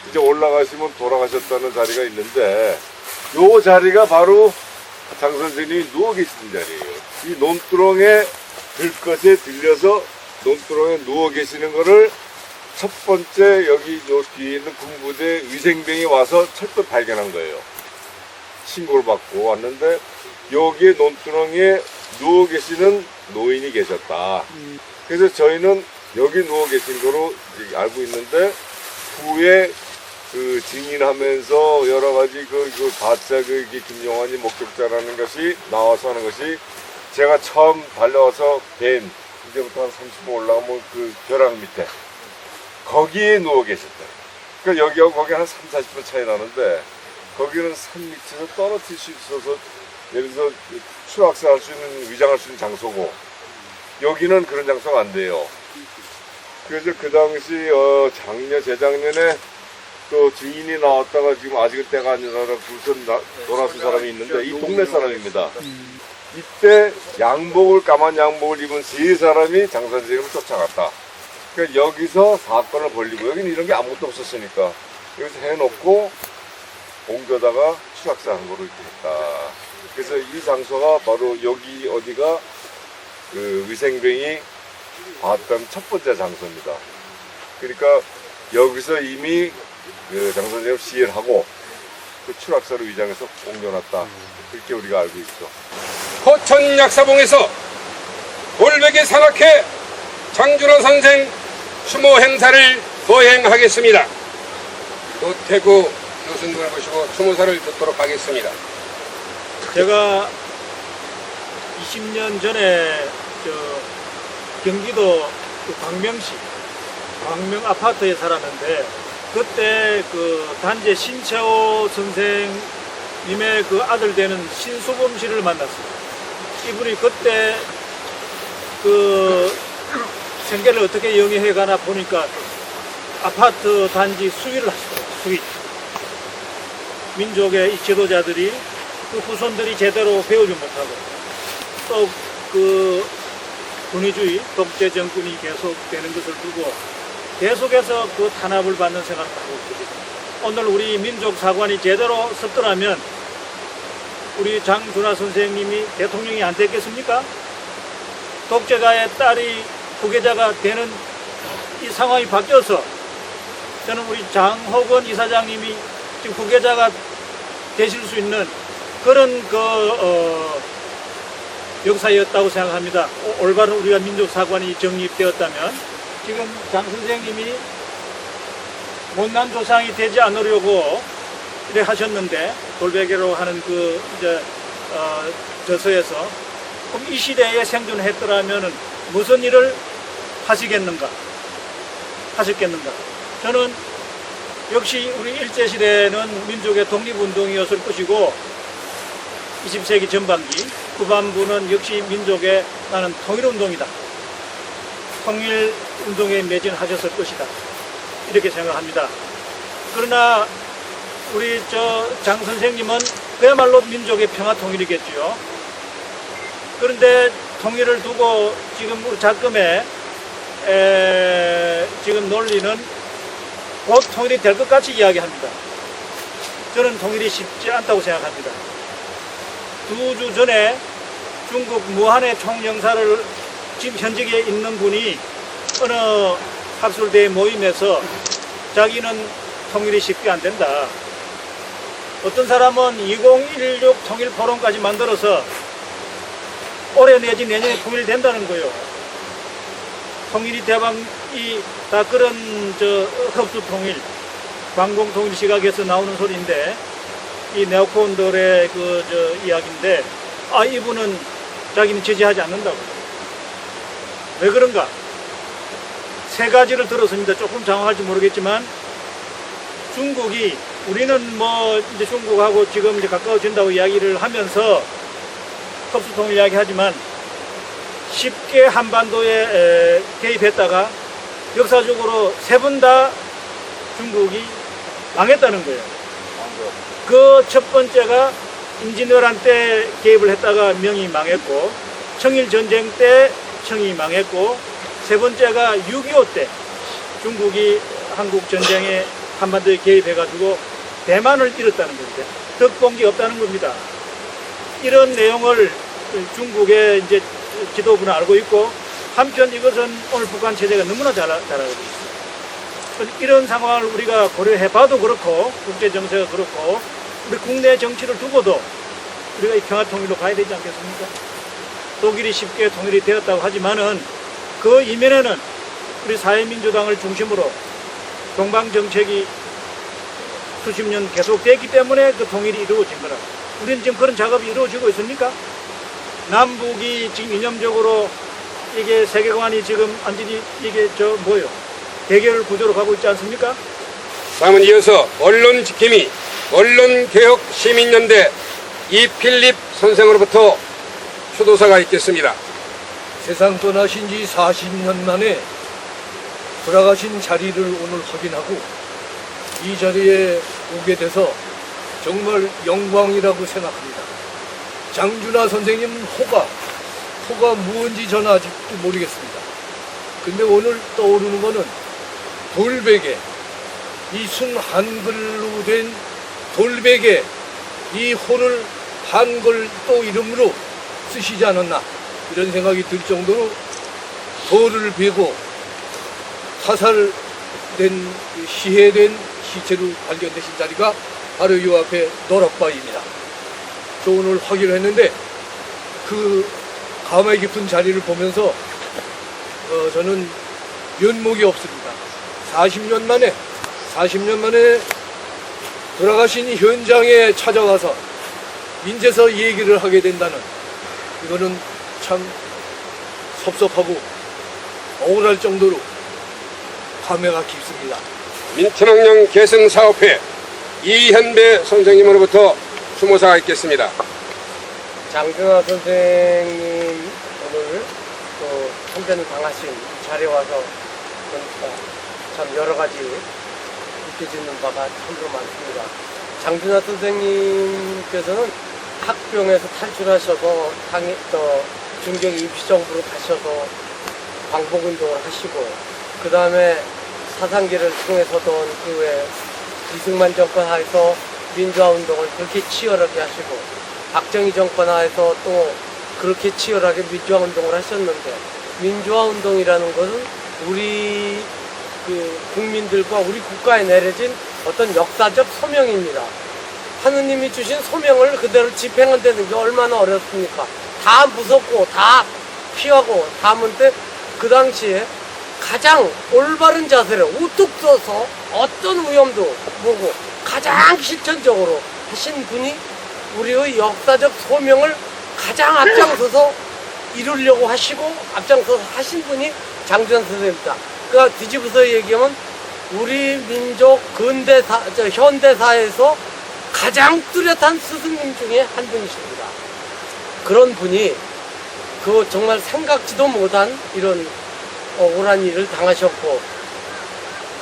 이제 올라가시면 돌아가셨다는 자리가 있는데 요 자리가 바로 장 선생님이 누워 계신 자리예요. 이 논두렁에 들것에 들려서 논두렁에 누워 계시는 거를 첫 번째 여기 요 뒤에 있는 군부대 위생병이 와서 철도 발견한 거예요. 신고를 받고 왔는데 여기에 논두렁에 누워 계시는 노인이 계셨다. 그래서 저희는 여기 누워 계신 거로 알고 있는데 후에 그 증인하면서 여러 가지 그 가짜 김용환이 목격자라는 것이 나와서 하는 것이 제가 처음 달려와서 뵌 이제부터 한 30분 올라가면 그 벼랑 밑에 거기에 누워 계셨다. 그러니까 여기하고 거기 한 3, 40분 차이 나는데 거기는 산 밑에서 떨어질 수 있어서 예를 들어서 추락사할 수 있는 위장할 수 있는 장소고 여기는 그런 장소가 안 돼요. 그래서 그 당시 재작년에 또 증인이 나왔다가 지금 아직은 때가 아니라 불선 돌아선 사람이 있는데 이 동네 사람입니다. 이때 까만 양복을 입은 세 사람이 장 선생님을 쫓아갔다. 그러니까 여기서 사건을 벌리고 여기는 이런 게 아무것도 없었으니까 여기서 해놓고 옮겨다가 추락사한 거로 이렇게 했다. 그래서 이 장소가 바로 여기 어디가 그 위생병이 봤던 첫 번째 장소입니다. 그러니까 여기서 이미 그 장 선생님 시해를 하고 그 추락사로 위장해서 옮겨놨다. 그렇게 우리가 알고 있죠. 포천 약사봉에서 골백이 산악회 장준하 선생 추모 행사를 거행하겠습니다. 노태구 교수님을 모시고 추모사를 듣도록 하겠습니다. 제가 20년 전에 경기도 광명시 광명 아파트에 살았는데 그때 그 단재 신채호 선생님의 그 아들 되는 신수범 씨를 만났어요. 이분이 그때 그 생계를 어떻게 영위해 가나 보니까 아파트 단지 수위를 하시더라고요. 수위. 민족의 이 지도자들이 그 후손들이 제대로 배우지 못하고 또 그 군의주의 독재 정권이 계속되는 것을 두고 계속해서 그 탄압을 받는 생각을 하고 있거든요. 오늘 우리 민족사관이 제대로 섰더라면 우리 장준하 선생님이 대통령이 안 됐겠습니까? 독재자의 딸이 후계자가 되는 이 상황이 바뀌어서 저는 우리 장호건 이사장님이 지금 후계자가 되실 수 있는 그런 역사였다고 생각합니다. 올바른 우리가 민족사관이 정립되었다면 지금 장 선생님이 못난 조상이 되지 않으려고 이렇게 하셨는데 돌베개로 하는 그 저서에서 그럼 이 시대에 생존했더라면 무슨 일을 하셨겠는가? 저는 역시 우리 일제시대는 민족의 독립운동이었을 것이고 20세기 전반기 후반부는 역시 민족의 나는 통일운동이다. 통일운동에 매진하셨을 것이다. 이렇게 생각합니다. 그러나 우리 장 선생님은 그야말로 민족의 평화 통일이겠지요. 그런데 통일을 두고 지금 우리 작금의 지금 논리는 곧 통일이 될 것 같이 이야기합니다. 저는 통일이 쉽지 않다고 생각합니다. 2주 전에 중국 무한의 총영사를 지금 현직에 있는 분이 어느 학술대 모임에서 자기는 통일이 쉽게 안 된다. 어떤 사람은 2016 통일포럼까지 만들어서 올해 내지 내년에 통일된다는 거예요. 통일이 대방이 다 그런 흡수통일, 광공통일 시각에서 나오는 소리인데 이 네오콘들의 이야기인데 이분은 자기는 지지하지 않는다고. 왜 그런가? 세 가지를 들었습니다. 조금 장황할지 모르겠지만 중국이 우리는 이제 중국하고 지금 이제 가까워진다고 이야기를 하면서 흡수통일 이야기하지만 쉽게 한반도에 개입했다가 역사적으로 세 번 다 중국이 망했다는 거예요. 그 첫 번째가 임진왜란 때 개입을 했다가 명이 망했고 청일전쟁 때 청이 망했고 세 번째가 6.25 때 중국이 한국 전쟁에 한반도에 개입해가지고 대만을 잃었다는 겁니다. 덕본 게 없다는 겁니다. 이런 내용을 중국의 이제 지도부는 알고 있고, 한편 이것은 오늘 북한 체제가 너무나 잘 알고 있습니다. 이런 상황을 우리가 고려해봐도 그렇고, 국제 정세가 그렇고, 우리 국내 정치를 두고도 우리가 이 평화 통일로 가야 되지 않겠습니까? 독일이 쉽게 통일이 되었다고 하지만은 그 이면에는 우리 사회민주당을 중심으로 동방 정책이 수십 년 계속됐기 때문에 그 통일이 이루어진 거라. 우리는 지금 그런 작업이 이루어지고 있습니까? 남북이 지금 이념적으로 이게 세계관이 지금 완전히 이게 대결 구조로 가고 있지 않습니까? 다음은 이어서 언론 지킴이 언론개혁 시민연대 이필립 선생으로부터 추도사가 있겠습니다. 세상 떠나신 지 40년 만에 돌아가신 자리를 오늘 확인하고 이 자리에 오게 돼서 정말 영광이라고 생각합니다. 장준하 선생님 호가 무언지 저는 아직도 모르겠습니다. 근데 오늘 떠오르는 거는 돌베개, 이 순 한글로 된 돌베개, 이 호를 한글 또 이름으로 쓰시지 않았나 이런 생각이 들 정도로 돌을 베고 사살된 시해된 시체로 발견되신 자리가 바로 이 앞에 너락바위입니다. 저 오늘 확인을 했는데 그 감회 깊은 자리를 보면서 저는 면목이 없습니다. 40년 만에 돌아가신 현장에 찾아와서 인제서 얘기를 하게 된다는, 이거는 참 섭섭하고 억울할 정도로 감회가 깊습니다. 민천학령 계승사업회 이현배 선생님으로부터 추모사가 있겠습니다. 장준하 선생님 오늘 또 참전을 당하신 자리에 와서 보니까 참 여러 가지 느껴지는 바가 참으로 많습니다. 장준하 선생님께서는 학병에서 탈출하셔서 중경 임시정부로 가셔서 광복운동을 하시고, 그 다음에 사상계를 통해서도 그 외 이승만 정권 하에서 민주화운동을 그렇게 치열하게 하시고, 박정희 정권 하에서 또 그렇게 치열하게 민주화운동을 하셨는데, 민주화운동이라는 것은 우리 국민들과 우리 국가에 내려진 어떤 역사적 소명입니다. 하느님이 주신 소명을 그대로 집행한다는 게 얼마나 어렵습니까? 다 무섭고 다 피하고 다 하는데, 그 당시에 가장 올바른 자세를 우뚝 서서 어떤 위험도 보고 가장 실천적으로 하신 분이 우리의 역사적 소명을 가장 앞장서서 이루려고 하시고 앞장서서 하신 분이 장준하 선생님입니다. 그러니까 뒤집어서 얘기하면 우리 민족 현대사에서 가장 뚜렷한 스승님 중에 한 분이십니다. 그런 분이 그 정말 생각지도 못한 이런 억울한 일을 당하셨고,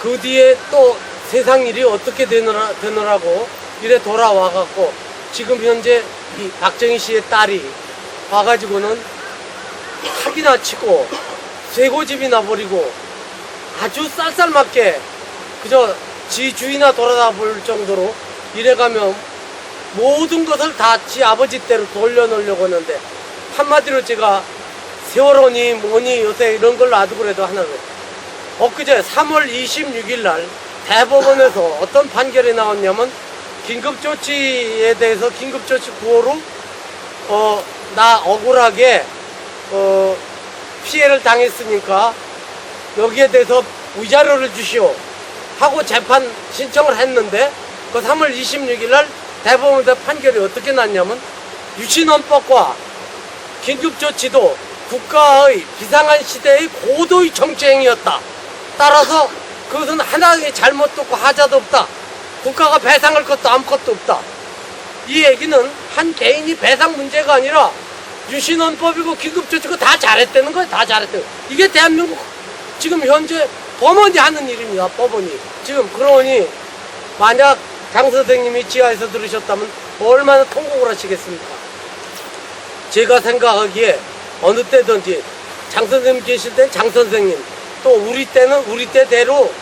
그 뒤에 또 세상 일이 어떻게 되느라고 이래 돌아와갖고 지금 현재 이 박정희 씨의 딸이 와가지고는 학이나 치고 쇠고집이나 버리고 아주 쌀쌀맞게 그저 지 주위나 돌아다 볼 정도로 이래가면 모든 것을 다 지 아버지 때로 돌려놓으려고 하는데, 한마디로 제가 세월호니 뭐니 요새 이런 걸 놔두고 그래도 하나로, 엊그제 3월 26일 날 대법원에서 어떤 판결이 나왔냐면, 긴급조치에 대해서 긴급조치 구호로 나 억울하게 피해를 당했으니까 여기에 대해서 위자료를 주시오 하고 재판 신청을 했는데, 그 3월 26일 날 대법원에서 판결이 어떻게 났냐면, 유신헌법과 긴급조치도 국가의 비상한 시대의 고도의 정치행위였다. 따라서 그것은 하나의 잘못도 없고 하자도 없다. 국가가 배상할 것도 아무것도 없다. 이 얘기는 한 개인이 배상 문제가 아니라 유신헌법이고 긴급조치고 다 잘했다는 거예요. 다 잘했다는 거예요. 이게 대한민국 지금 현재 법원이 하는 일입니다. 법원이. 지금 그러니 만약 장 선생님이 지하에서 들으셨다면 얼마나 통곡을 하시겠습니까? 제가 생각하기에 어느 때든지 장 선생님 계실 때 장 선생님, 또 우리 때는 우리 때대로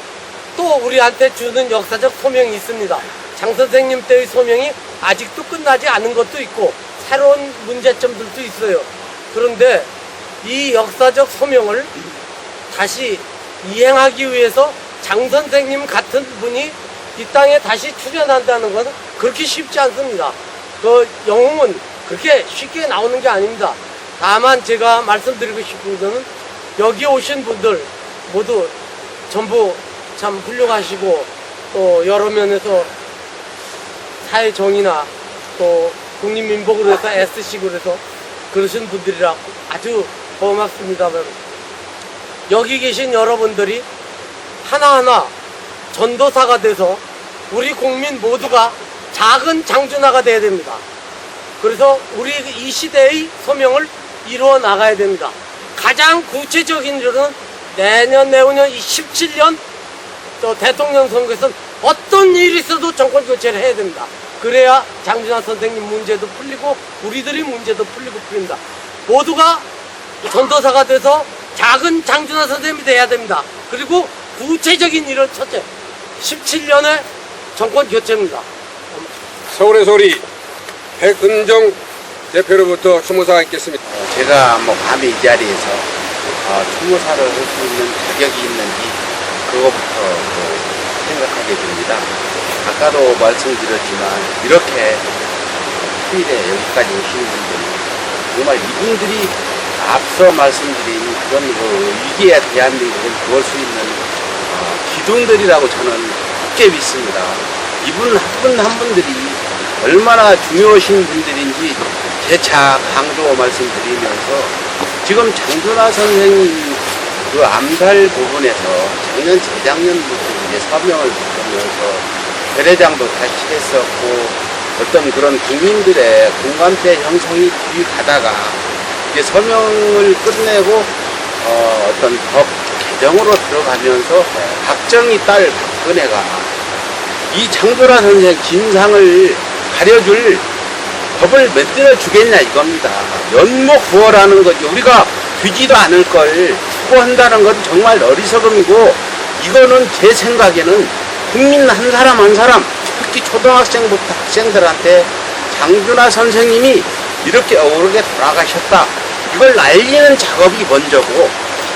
또 우리한테 주는 역사적 소명이 있습니다. 장 선생님 때의 소명이 아직도 끝나지 않은 것도 있고 새로운 문제점들도 있어요. 그런데 이 역사적 소명을 다시 이행하기 위해서 장 선생님 같은 분이 이 땅에 다시 출연한다는 것은 그렇게 쉽지 않습니다. 그 영웅은 그렇게 쉽게 나오는 게 아닙니다. 다만 제가 말씀드리고 싶은 것은 여기 오신 분들 모두 전부 참 훌륭하시고 또 여러 면에서 사회정의나 또 국민민복으로 해서 애쓰시고 그래서 그러신 분들이라 아주 고맙습니다만 여기 계신 여러분들이 하나하나 전도사가 돼서 우리 국민 모두가 작은 장준하가 돼야 됩니다. 그래서 우리 이 시대의 소명을 이루어 나가야 됩니다. 가장 구체적인 일은 내년 내후년 17년 또 대통령 선거에서는 어떤 일이 있어도 정권 교체를 해야 됩니다. 그래야 장준하 선생님 문제도 풀리고 우리들의 문제도 풀립니다. 모두가 전도사가 돼서 작은 장준하 선생님이 돼야 됩니다. 그리고 구체적인 일은 첫째 17년의 정권 교체입니다. 서울의 소리 백은정 대표로부터 추모사가 있겠습니다. 제가 감히 이 자리에서 추모사를 할 수 있는 자격이 있는지 그것부터 생각하게 됩니다. 아까도 말씀드렸지만 이렇게 휴일에 여기까지 오시는 분들은 정말 이분들이 앞서 말씀드린 그런 위기에 대한민국을 구할 수 있는 기둥들이라고 저는 굳게 믿습니다. 이분 한 분 한 분들이 얼마나 중요하신 분들인지 재차 강조 말씀드리면서 지금 장준하 선생님 그 암살 부분에서 작년 재작년부터 이제 서명을 받으면서 괴뢰장도 다시 했었고 어떤 그런 국민들의 공감대 형성이 뒤 가다가 이제 서명을 끝내고 어떤 법 개정으로 들어가면서 박정희 딸 박근혜가 이 장준하 선생 진상을 가려줄 법을 만들어 주겠냐 이겁니다. 연목구호라는 거지. 우리가 되지도 않을 걸 추구한다는 건 정말 어리석음이고 이거는 제 생각에는 국민 한 사람 한 사람 특히 초등학생부터 학생들한테 장준하 선생님이 이렇게 억울하게 돌아가셨다. 이걸 알리는 작업이 먼저고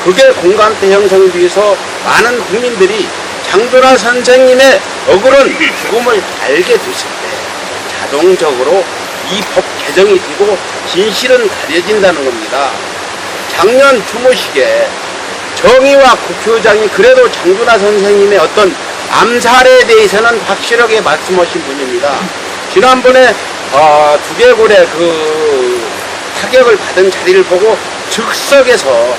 그게 공감대 형성을 위해서 많은 국민들이 장준하 선생님의 억울한 죽음을 알게 됐을 때 자동적으로 이 법 개정이 되고 진실은 가려진다는 겁니다. 작년 추모식에 정의와 국회의장이 그래도 장준하 선생님의 어떤 암살에 대해서는 확실하게 말씀하신 분입니다. 지난번에 두개골에 그 타격을 받은 자리를 보고 즉석에서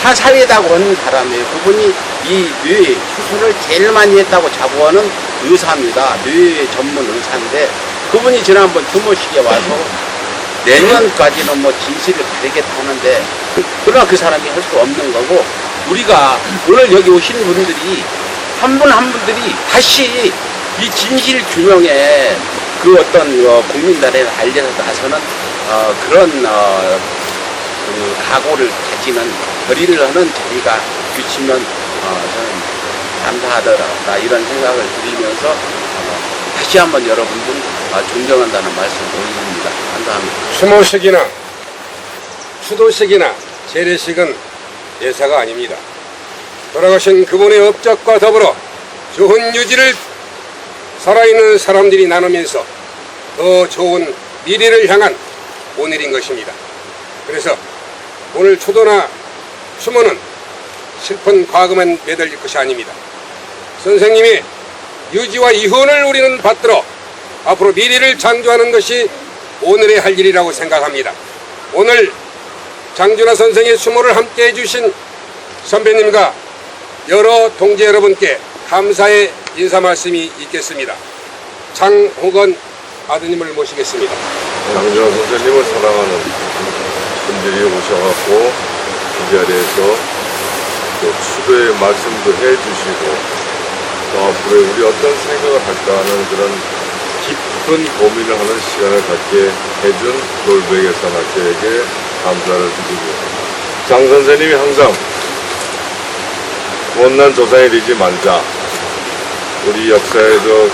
타살이라고 하는 사람이에요. 그분이 이 뇌 수술을 제일 많이 했다고 자부하는 의사입니다. 뇌 전문 의사인데 그분이 지난번 추모식에 와서 내년까지는 진실을 가리겠다는데 그러나 그 사람이 할 수 없는 거고 우리가 오늘 여기 오신 분들이 한 분 한 분들이 다시 이 진실 규명에 그 어떤 국민들에 알려서 나서는 그런 그 각오를 가지는 결의를 하는 자리가 비치면 저는 감사하더라 이런 생각을 드리면서 다시 한번 여러분들 존경한다는 말씀 올립니다. 감사합니다. 추모식이나 추도식이나 재래식은 예사가 아닙니다. 돌아가신 그분의 업적과 더불어 좋은 유지를 살아있는 사람들이 나누면서 더 좋은 미래를 향한 오늘인 것입니다. 그래서 오늘 추도나 추모는 슬픈 과거만 매달릴 것이 아닙니다. 선생님의 유지와 이훈을 우리는 받들어 앞으로 미래를 창조하는 것이 오늘의 할 일이라고 생각합니다. 오늘 장준하 선생의 추모를 함께 해주신 선배님과 여러 동지 여러분께 감사의 인사 말씀이 있겠습니다. 장호건 아드님을 모시겠습니다. 장준하 선생님을 사랑하는 분들이 오셔갖고 이 자리에서 또 추도의 말씀도 해주시고 또 앞으로 우리 어떤 생각을 할까 하는 그런 깊은 고민을 하는 시간을 갖게 해준 돌베개 산악회에게 감사를 드리고 장 선생님이 항상 못난 조상이 되지 말자 우리 역사에서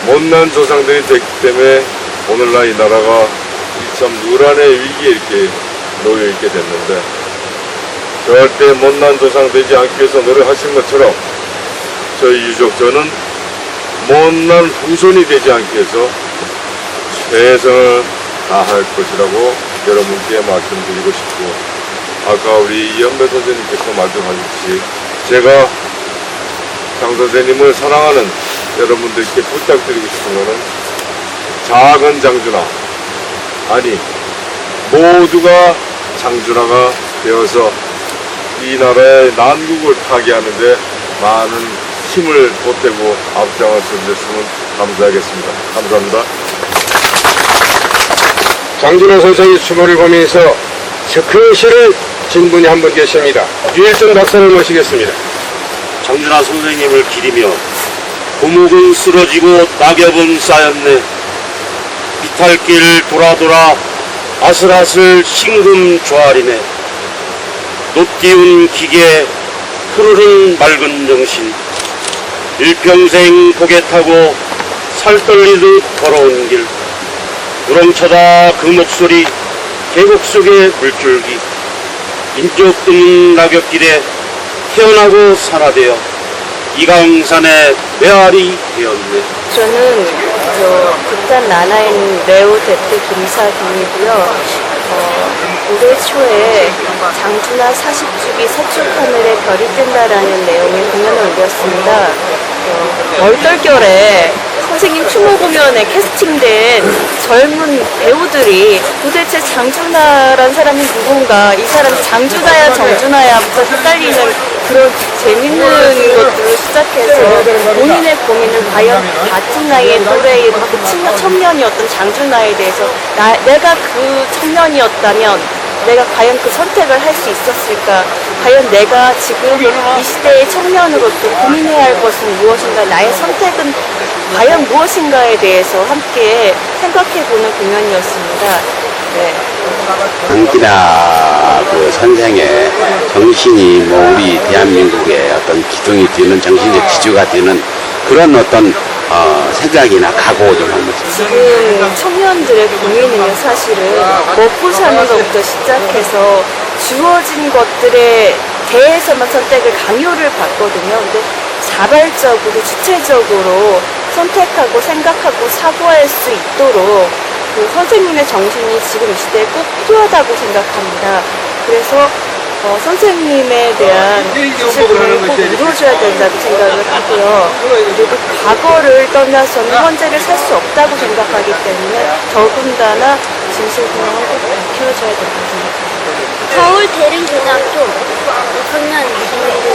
못난 조상들이 됐기 때문에 오늘날 이 나라가 참 누란의 위기에 이렇게 놓여 있게 됐는데, 절대 못난 조상 되지 않기 위해서 노력하신 것처럼 저희 유족 저는 못난 후손이 되지 않기 위해서 최선을 다할 것이라고 여러분께 말씀드리고 싶고, 아까 우리 이연배 선생님께서 말씀하셨듯이 제가 장 선생님을 사랑하는 여러분들께 부탁드리고 싶은 것은 작은 장준하, 아니 모두가 장준하가 되어서 이 나라의 난국을 타개하는데 많은 힘을 보태고 앞장을 서주셨으면 감사하겠습니다. 감사합니다. 장준하 선생의 추모를 보면서 스크린샷을 진 분이 한 분 계십니다. 유일준 박사를 모시겠습니다. 장준하 선생님을 기리며 고목은 쓰러지고 낙엽은 쌓였네. 비탈길 돌아 아슬아슬 싱금 조아리네. 높띄운 기계 푸르른 맑은 정신. 일평생 고개 타고 살 떨리듯 걸어온 길. 우렁차다 그 목소리 계곡 속의 물줄기. 인적 드문 낙엽길에 태어나고 산화되어 이강산의 메아리 되었네. 저는 북한 나나인 레오 대표 김사김이고요. 올해 초에 장준하 40주기 서쪽 하늘에 별이 뜬다라는 내용의 공연을 올렸습니다. 얼떨결에 선생님 추모 공연에 캐스팅된 젊은 배우들이 도대체 장준하란 사람이 누군가, 이 사람 장준하야 정준하야부터 헷갈리는 그런 재밌는 것들을 시작해서 본인의 고민을 과연 같은 나이의 또래의 그 청년이었던 장준하에 대해서 내가 그 청년이었다면 내가 과연 그 선택을 할 수 있었을까? 과연 내가 지금 이 시대의 청년으로서 고민해야 할 것은 무엇인가? 나의 선택은 과연 무엇인가에 대해서 함께 생각해보는 공연이었습니다. 네. 장준하 그 선생의 정신이 뭐 우리 대한민국의 어떤 기둥이 되는 정신적 지주가 되는 그런 어떤 생각이나 각오 좀 한번. 지금 청년들의 고민은요, 사실은 먹고 사는 것부터 시작해서 주어진 것들에 대해서만 선택을 강요를 받거든요. 근데 자발적으로, 주체적으로 선택하고 생각하고 사고할 수 있도록 그 선생님의 정신이 지금 이 시대에 꼭 필요하다고 생각합니다. 그래서 선생님에 대한 기술을 꼭 이루어줘야 된다고 생각을 하고요. 그리고 과거를 떠나서는 현재를 살 수 없다고 생각하기 때문에 더군다나 진실규명을 꼭 밝혀줘야 된다고 생각합니다. 서울 대림고등학교 6학년 김혜주.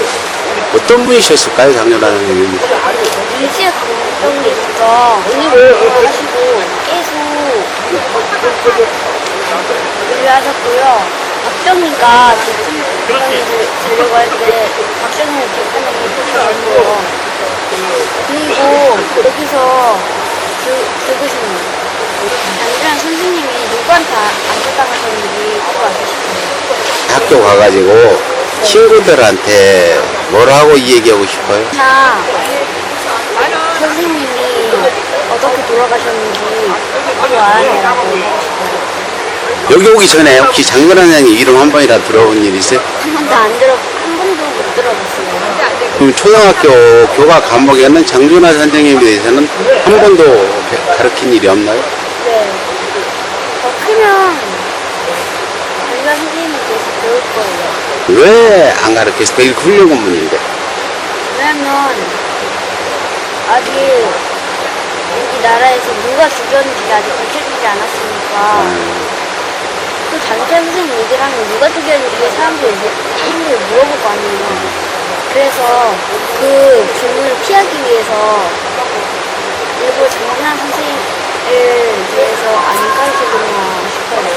어떤 분이셨을까요, 장준하 선생님? 일제 강점기니까 운동을 하시고 계속 요리하셨고요. 박정희가 대통령을 되려고 할 때 박정희를 대통령을 뽑으셨고요. 그리고 여기서 들으신 장준하 선생님이 누구한테 안주당하셨는지 꼭 알고 싶어요. 학교 가가지고 친구들한테 뭐라고 얘기하고 싶어요? 나 선생님이 어떻게 돌아가셨는지 그거 알아내라고 하고 싶어요. 여기 오기 전에 혹시 장준하 선생님 이름 한 번이라 들어본 일 있어요? 한 번도 못 들어봤어요. 그럼 초등학교 교과 과목에는 장준하 선생님에 대해서는 한 번도 가르친 일이 없나요? 네. 더 크면 장준하 선생님에 대해서 배울 거예요. 왜 안 가르쳤어요? 되게 훌륭한 분인데. 왜냐면 아직 우리 나라에서 누가 죽였는지 아직 밝혀지지 않았으니까 또 장준하 선생님 얘기를 하면 누가 죽였는지 사람들이 물어볼 거 아니에요. 그래서 그 질문을 피하기 위해서 일부러 장준하 선생님에 대해서 안 가르쳐드리나 싶어요.